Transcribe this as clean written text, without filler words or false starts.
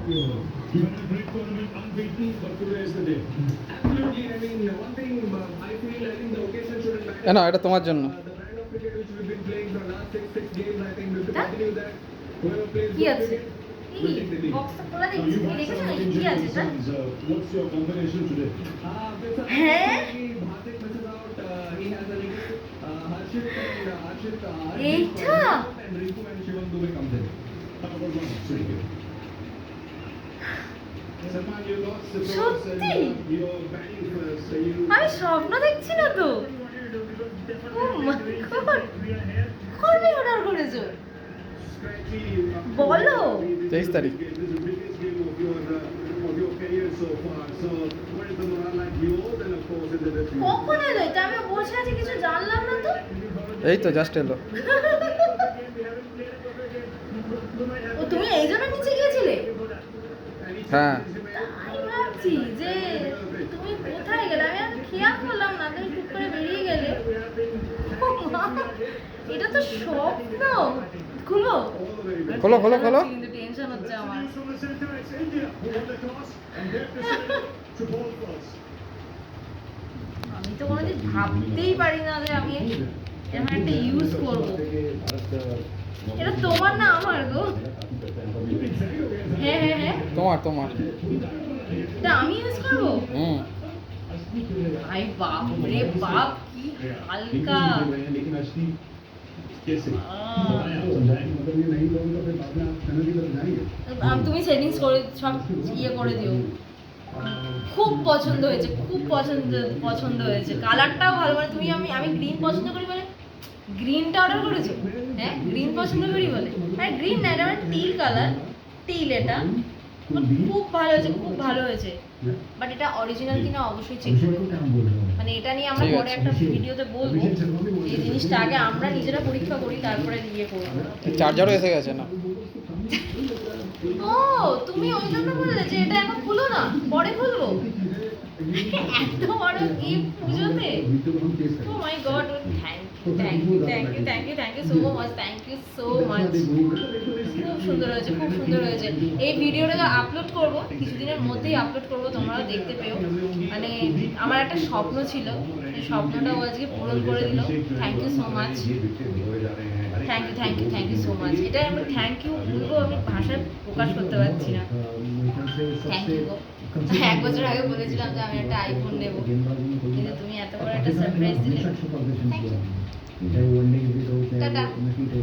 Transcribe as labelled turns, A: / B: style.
A: great tournament, unbeaten, but today is the day. Absolutely. I mean, one thing I feel, I think the occasion shouldn't matter.
B: না এটা তোমার জন্য।
A: The brand of cricket which we've been playing for the last six games, I think we have to continue that. Whoever plays
C: কি
A: good
C: আছে?
A: cricket
C: এই
A: will take the lead.
C: বক্সটা খোলা
A: Now,
C: দেখছি,
A: you
C: তুমি
A: have
C: দেখেছো
A: some
C: নাকি? কি
A: injuries,
C: আছে এটা?
A: sons. What's your combination today?
C: হ্যাঁ?
A: Bhartik misses out. He has a little. Harshit
C: এইটা?
A: and Riku and Shivam Dubey comes in. How about one? Sweet. Salman, you lost the toss and
C: সত্যি?
A: you're batting first. So you.
C: আমি স্বপ্ন দেখছি না তো। ও my god, কবে order করেছো?
A: Scratchy.
C: বলো।
B: 23 তারিখ।
A: This is the biggest game of your career so far. So what is the morale like? Yours and of course in the dressing room.
C: কখন এলো এটা? আমি বসে আছি, কিছু জানলাম না তো।
B: এই তো জাস্ট এলো।
C: ও তুমি এই জন্য নিচে গিয়েছিলে?
B: হ্যাঁ
C: তাই ভাবছি যে তুমি কোথায় গেলে, আমি আর খেয়াল করলাম না, তুমি টুক করে বেরিয়ে গেলে। ও মা, এটা তো স্বপ্ন। খুলো
B: খোলো খোলো খোলো।
C: কিন্তু টেনশন হচ্ছে আমার।
A: India who won the toss and they have decided to bowl first.
C: আমি তো কোনোদিন ভাবতেই পারি না যে আমি এরকম একটা ইউজ করব। এটা তোমার না আমার গো? হ্যাঁ হ্যাঁ হ্যাঁ,
B: তোমার তোমার।
C: এটা আমি ইউজ করব?
B: হুম
C: ভাই বাপ রে বাপ, কি হালকা। তুমি সেটিংস করে সব ইয়ে করে দিও। খুব পছন্দ হয়েছে, খুব পছন্দ হয়েছে। কালারটাও ভালো, মানে তুমি আমি গ্রিন পছন্দ করি বলে গ্রিনটা অর্ডার করেছো? হ্যাঁ, গ্রিন পছন্দ করি বলে? হ্যাঁ, গ্রিন না, এটা টিল কালার, টিল। এটা খুব ভালো হয়েছে, খুব ভালো হয়েছে। বাট এটা অরিজিনাল কিনা অবশ্যই চেক করে মানে এটা নিয়ে আমরা পরে একটা ভিডিওতে বলবো। এই জিনিসটা আগে আমরা নিজেরা পরীক্ষা করি, তারপরে ইয়ে করবো।
B: চার্জারও এসে গেছে না।
C: ও তুমি ওই জন্য বললে যে এটা এখন খুলো না, পরে খুলবো। এত বড় গিফট পুজোতে। Oh my god, thank you so much, thank you so much. খুব সুন্দর হয়েছে, খুব সুন্দর হয়েছে। এই ভিডিওটা আপলোড করব, কিছুদিনের মধ্যেই আপলোড করব, তোমরাও দেখতে পেও। মানে আমার একটা স্বপ্ন ছিল, সেই স্বপ্নটাও আজকে পূরণ করে দিল। Thank you so much, thank you so much. এটা আমি থ্যাংক ইউ বলবো, আমি ভাষায় প্রকাশ করতে পারছি না। Thank you go. 1 বছর আগে বলেছিলাম যে আমি একটা আইফোন নেব, কিন্তু তুমি এত বড় একটা সারপ্রাইজ দিলে। Thank you, tata.